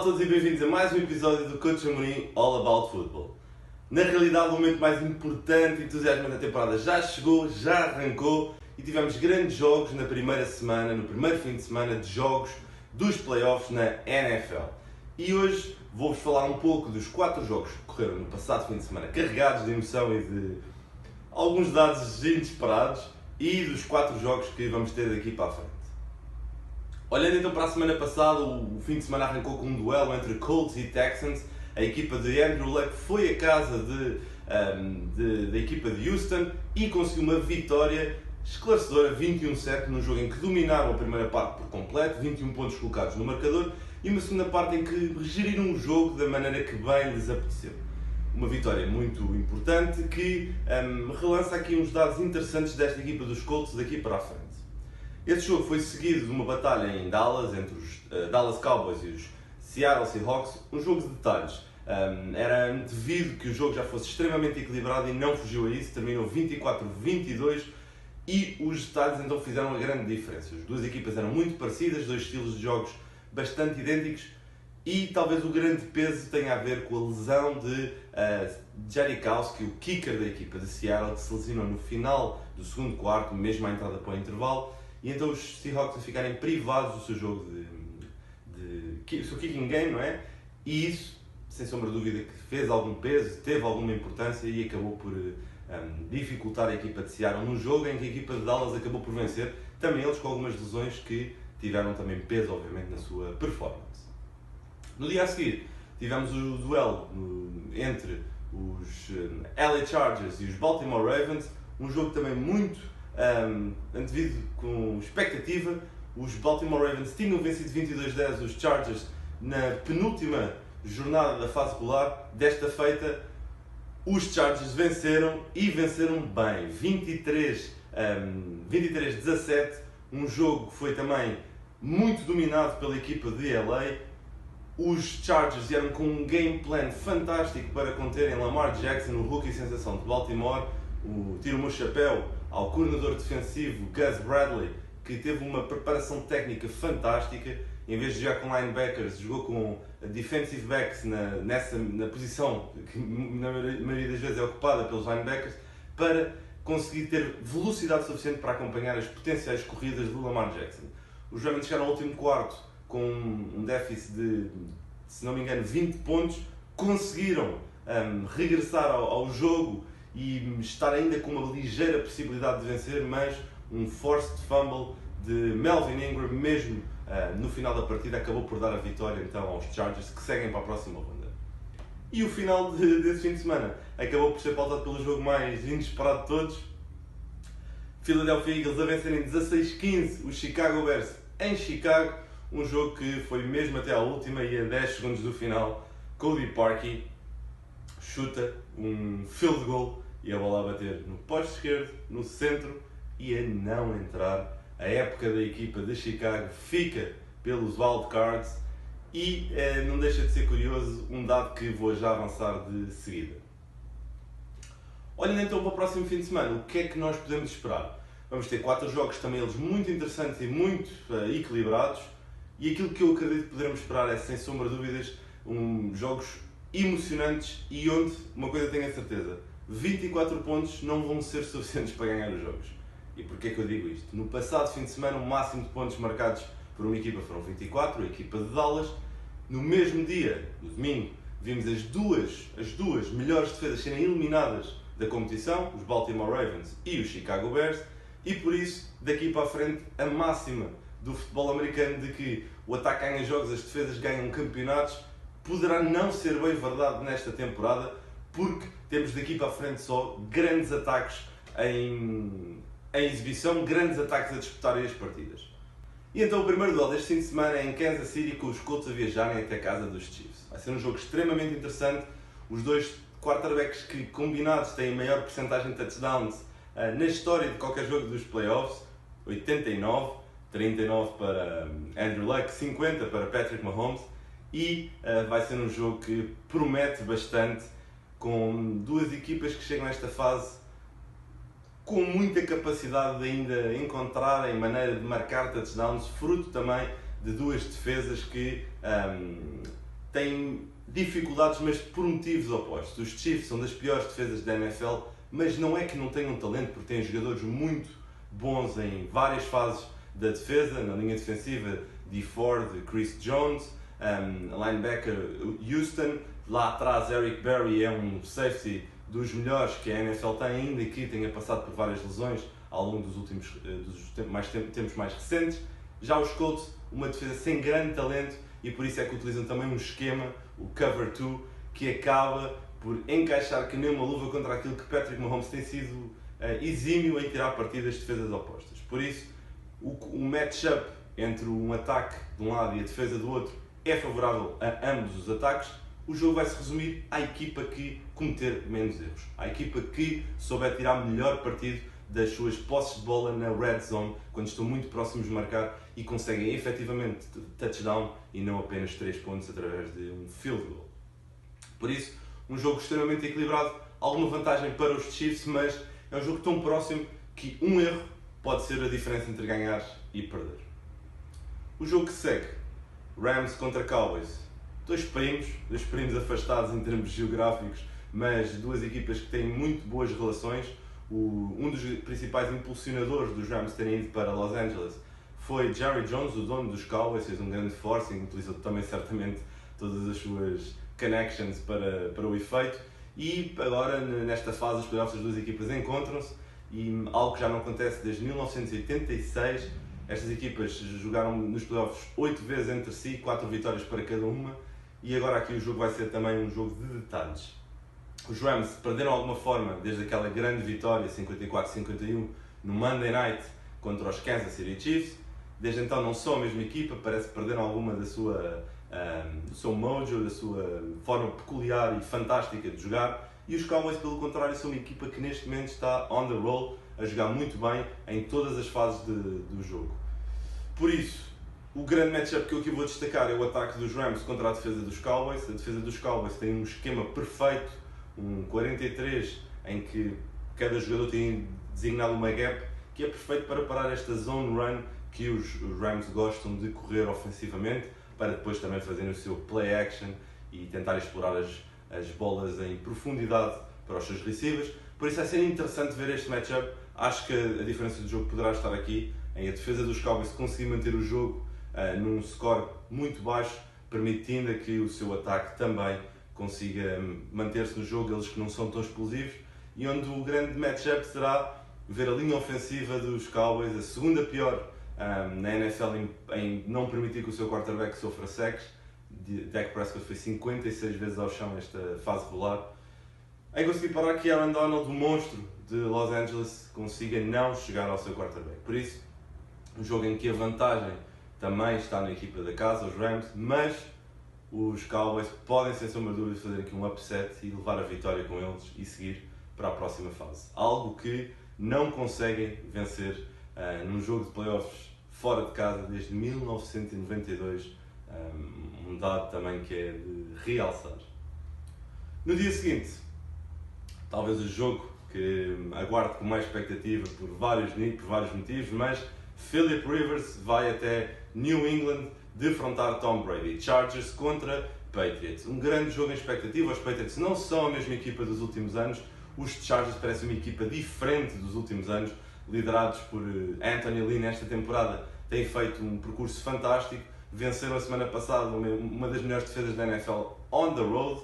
todos e bem-vindos a mais um episódio do Coach Amorim All About Football. Na realidade, o momento mais importante e entusiasmante da temporada já chegou, já arrancou e tivemos grandes jogos na primeira semana, no primeiro fim de semana de jogos dos playoffs na NFL. E hoje vou-vos falar um pouco dos 4 jogos que correram no passado fim de semana, carregados de emoção e de alguns dados inesperados, e dos 4 jogos que vamos ter daqui para a frente. Olhando então para a semana passada, o fim de semana arrancou com um duelo entre Colts e Texans. A equipa de Andrew Luck foi a casa da equipa de Houston e conseguiu uma vitória esclarecedora, 21-7, num jogo em que dominaram a primeira parte por completo, 21 pontos colocados no marcador, e uma segunda parte em que geriram o jogo da maneira que bem lhes apeteceu. Uma vitória muito importante que relança aqui uns dados interessantes desta equipa dos Colts daqui para a frente. Este jogo foi seguido de uma batalha em Dallas, entre os Dallas Cowboys e os Seattle Seahawks, um jogo de detalhes. Era devido que o jogo já fosse extremamente equilibrado e não fugiu a isso, terminou 24-22 e os detalhes então fizeram uma grande diferença. As duas equipas eram muito parecidas, dois estilos de jogos bastante idênticos e talvez o grande peso tenha a ver com a lesão de Janikowski, o kicker da equipa de Seattle, que se lesionou no final do segundo quarto, mesmo à entrada para o intervalo. E então os Seahawks a ficarem privados do seu jogo do seu kicking game, não é? E isso, sem sombra de dúvida, que fez algum peso, teve alguma importância e acabou por dificultar a equipa de Seattle num jogo em que a equipa de Dallas acabou por vencer, também eles com algumas lesões que tiveram também peso, obviamente, na sua performance. No dia a seguir, tivemos o duelo entre os LA Chargers e os Baltimore Ravens, um jogo também muito antevido com expectativa. Os Baltimore Ravens tinham vencido 22-10 os Chargers na penúltima jornada da fase regular. Desta feita, os Chargers venceram e venceram bem, 23-17, um jogo que foi também muito dominado pela equipa de LA. Os Chargers vieram com um game plan fantástico para conterem Lamar Jackson, o rookie sensação de Baltimore. Tiro o meu chapéu ao coordenador defensivo Gus Bradley, que teve uma preparação técnica fantástica. Em vez de jogar com linebackers, jogou com defensive backs na posição que na maioria das vezes é ocupada pelos linebackers, para conseguir ter velocidade suficiente para acompanhar as potenciais corridas de Lamar Jackson. Os Ravens chegaram ao último quarto com um déficit de, se não me engano, 20 pontos, conseguiram regressar ao jogo e estar ainda com uma ligeira possibilidade de vencer, mas um forced fumble de Melvin Ingram, mesmo no final da partida, acabou por dar a vitória então aos Chargers, que seguem para a próxima ronda. E o final desse fim de semana acabou por ser pautado pelo jogo mais inesperado de todos. Philadelphia Eagles a vencerem 16-15 os Chicago Bears em Chicago, um jogo que foi mesmo até à última e a 10 segundos do final, Cody Parkey chuta um field goal e a bola a bater no poste esquerdo, no centro, e a não entrar. A época da equipa de Chicago fica pelos wildcards e não deixa de ser curioso um dado que vou já avançar de seguida. Olhando então para o próximo fim de semana, o que é que nós podemos esperar? Vamos ter 4 jogos, também eles muito interessantes e muito equilibrados, e aquilo que eu acredito que poderemos esperar é, sem sombra de dúvidas, jogos emocionantes e onde, uma coisa tenho a certeza, 24 pontos não vão ser suficientes para ganhar os jogos. E porquê é que eu digo isto? No passado fim de semana, o máximo de pontos marcados por uma equipa foram 24, a equipa de Dallas. No mesmo dia, no domingo, vimos as duas melhores defesas serem eliminadas da competição, os Baltimore Ravens e os Chicago Bears, e por isso, daqui para a frente, a máxima do futebol americano de que o ataque ganha jogos, as defesas ganham campeonatos, poderá não ser bem verdade nesta temporada, porque temos daqui para a frente só grandes ataques em exibição, grandes ataques a disputarem as partidas. E então o primeiro duelo deste fim de semana é em Kansas City, com os Colts a viajarem até a casa dos Chiefs. Vai ser um jogo extremamente interessante. Os dois quarterbacks que combinados têm a maior percentagem de touchdowns na história de qualquer jogo dos playoffs, 89, 39 para Andrew Luck, 50 para Patrick Mahomes, e vai ser um jogo que promete bastante, com duas equipas que chegam a esta fase com muita capacidade de ainda encontrarem maneira de marcar touchdowns, fruto também de duas defesas que têm dificuldades, mas por motivos opostos. Os Chiefs são das piores defesas da NFL, mas não é que não tenham talento, porque têm jogadores muito bons em várias fases da defesa, na linha defensiva, Dee Ford, Chris Jones, linebacker Houston, lá atrás Eric Berry é um safety dos melhores que a NFL tem, ainda que tenha passado por várias lesões ao longo dos últimos tempos mais recentes. Já os Colts, uma defesa sem grande talento, e por isso é que utilizam também um esquema, o Cover 2, que acaba por encaixar que nem uma luva contra aquilo que Patrick Mahomes tem sido exímio em tirar partido das defesas opostas. Por isso, o match-up entre um ataque de um lado e a defesa do outro é favorável a ambos os ataques. O jogo vai se resumir à equipa que cometer menos erros, à equipa que souber tirar melhor partido das suas posses de bola na red zone, quando estão muito próximos de marcar e conseguem efetivamente touchdown e não apenas 3 pontos através de um field goal. Por isso, um jogo extremamente equilibrado, alguma vantagem para os Chiefs, mas é um jogo tão próximo que um erro pode ser a diferença entre ganhar e perder. O jogo que segue, Rams contra Cowboys. Dois primos afastados em termos geográficos, mas duas equipas que têm muito boas relações. Um dos principais impulsionadores dos Rams terem ido para Los Angeles foi Jerry Jones, o dono dos Cowboys, fez um grande forcing, utilizou também certamente todas as suas connections para o efeito. E agora, nesta fase, os playoffs das duas equipas encontram-se, e algo que já não acontece desde 1986. Estas equipas jogaram nos playoffs 8 vezes entre si, 4 vitórias para cada uma, e agora aqui o jogo vai ser também um jogo de detalhes. Os Rams perderam de alguma forma desde aquela grande vitória 54-51 no Monday Night contra os Kansas City Chiefs. Desde então não são a mesma equipa, parece que perderam alguma do seu mojo, da sua forma peculiar e fantástica de jogar. E os Cowboys, pelo contrário, são uma equipa que neste momento está on the roll, a jogar muito bem em todas as fases do jogo. Por isso, o grande matchup que eu aqui vou destacar é o ataque dos Rams contra a defesa dos Cowboys. A defesa dos Cowboys tem um esquema perfeito, um 43, em que cada jogador tem designado uma gap, que é perfeito para parar esta zone run que os Rams gostam de correr ofensivamente, para depois também fazerem o seu play action e tentar explorar as bolas em profundidade para os seus receivers. Por isso vai ser interessante ver este matchup. Acho que a diferença do jogo poderá estar aqui, em a defesa dos Cowboys conseguir manter o jogo num score muito baixo, permitindo que o seu ataque também consiga manter-se no jogo, eles que não são tão explosivos, e onde o grande matchup será ver a linha ofensiva dos Cowboys, a segunda pior na NFL em não permitir que o seu quarterback sofra sacks. Dak Prescott foi 56 vezes ao chão nesta fase regular, em conseguir parar que Aaron Donald, o monstro de Los Angeles, consiga não chegar ao seu quarterback. Por isso, um jogo em que a vantagem também está na equipa da casa, os Rams, mas os Cowboys podem, sem sombra de dúvida, fazer aqui um upset e levar a vitória com eles e seguir para a próxima fase. Algo que não conseguem vencer num jogo de playoffs fora de casa desde 1992, um dado também que é de realçar. No dia seguinte, talvez o jogo que aguardo com mais expectativa por vários motivos, mas Philip Rivers vai até New England defrontar Tom Brady. Chargers contra Patriots. Um grande jogo em expectativa. Os Patriots não são a mesma equipa dos últimos anos. Os Chargers parecem uma equipa diferente dos últimos anos, liderados por Anthony Lynn. Nesta temporada têm feito um percurso fantástico. Venceram a semana passada uma das melhores defesas da NFL on the road.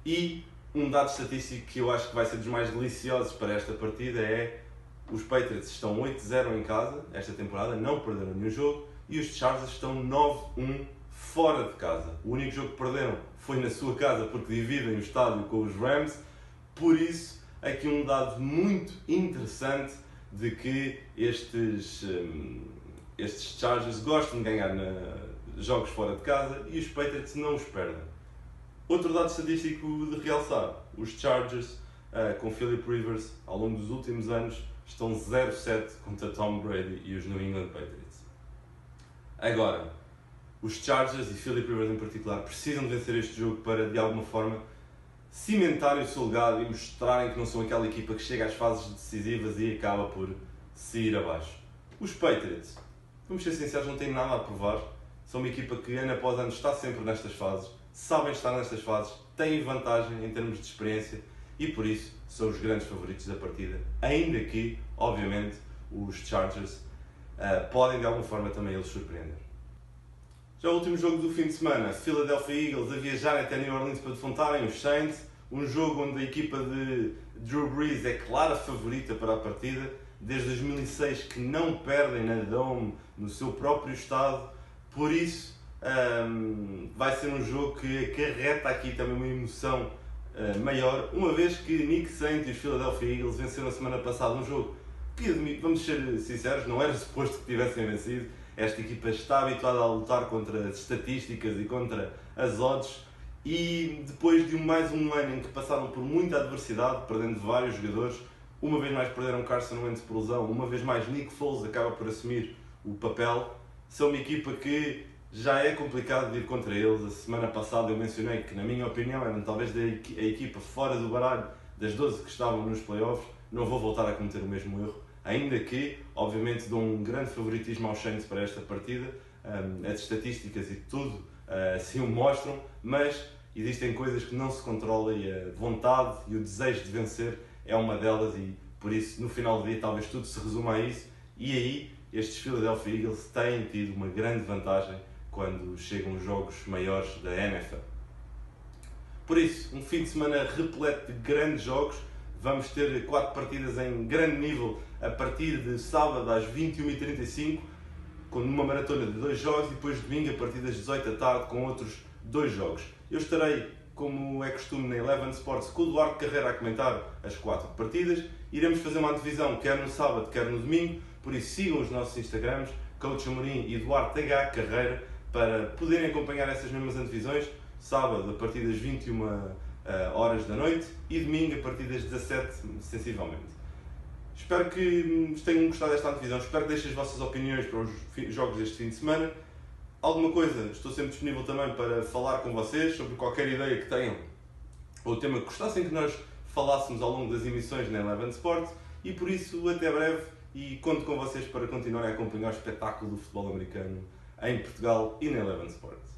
E um dado estatístico que eu acho que vai ser dos mais deliciosos para esta partida é: os Patriots estão 8-0 em casa esta temporada, não perderam nenhum jogo, e os Chargers estão 9-1 fora de casa. O único jogo que perderam foi na sua casa, porque dividem o estádio com os Rams. Por isso, aqui um dado muito interessante de que estes Chargers gostam de ganhar jogos fora de casa e os Patriots não os perdem. Outro dado estatístico de realçar: os Chargers, com Philip Rivers, ao longo dos últimos anos, estão 0-7 contra Tom Brady e os New England Patriots. Agora, os Chargers e Philip Rivers em particular precisam de vencer este jogo para, de alguma forma, cimentarem o seu legado e mostrarem que não são aquela equipa que chega às fases decisivas e acaba por se ir abaixo. Os Patriots, vamos ser sinceros, não têm nada a provar. São uma equipa que ano após ano está sempre nestas fases. sabem estar nestas fases, têm vantagem em termos de experiência e por isso são os grandes favoritos da partida, ainda que, obviamente, os Chargers podem de alguma forma também eles surpreender. Já o último jogo do fim de semana, Philadelphia Eagles a viajar até New Orleans para defrontarem os Saints, um jogo onde a equipa de Drew Brees é clara favorita para a partida, desde 2006 que não perdem na Dome, no seu próprio estado, por isso vai ser um jogo que acarreta aqui também uma emoção maior, uma vez que Nick Saints e os Philadelphia Eagles venceram a semana passada um jogo que, vamos ser sinceros, não era suposto que tivessem vencido. Esta equipa está habituada a lutar contra as estatísticas e contra as odds e depois de mais um ano em que passaram por muita adversidade, perdendo vários jogadores, uma vez mais perderam Carson Wentz por lesão, uma vez mais Nick Foles acaba por assumir o papel, são uma equipa que já é complicado de ir contra eles. A semana passada eu mencionei que, na minha opinião, eram talvez a equipa fora do baralho das 12 que estavam nos playoffs. Não vou voltar a cometer o mesmo erro, ainda que, obviamente, dou um grande favoritismo aos Saints para esta partida. As estatísticas e tudo assim o mostram, mas existem coisas que não se controlam e a vontade e o desejo de vencer é uma delas e, por isso, no final do dia, talvez tudo se resuma a isso e aí estes Philadelphia Eagles têm tido uma grande vantagem quando chegam os jogos maiores da NFL. Por isso, um fim de semana repleto de grandes jogos. Vamos ter 4 partidas em grande nível a partir de sábado às 21h35, com uma maratona de 2 jogos, e depois domingo a partir das 18 da tarde com outros 2 jogos. Eu estarei, como é costume na Eleven Sports, com o Duarte Carreira a comentar as 4 partidas. Iremos fazer uma antevisão quer no sábado, quer no domingo, por isso sigam os nossos Instagrams, Coach Amorim e Duarte H. Carreira, para poderem acompanhar essas mesmas antevisões, sábado a partir das 21 horas da noite e domingo a partir das 17, sensivelmente. Espero que tenham gostado desta antevisão, espero que deixem as vossas opiniões para os jogos deste fim de semana. Alguma coisa, estou sempre disponível também para falar com vocês sobre qualquer ideia que tenham ou tema que gostassem que nós falássemos ao longo das emissões na Eleven Sports e por isso até breve e conto com vocês para continuarem a acompanhar o espetáculo do futebol americano em Portugal e na Eleven Sports.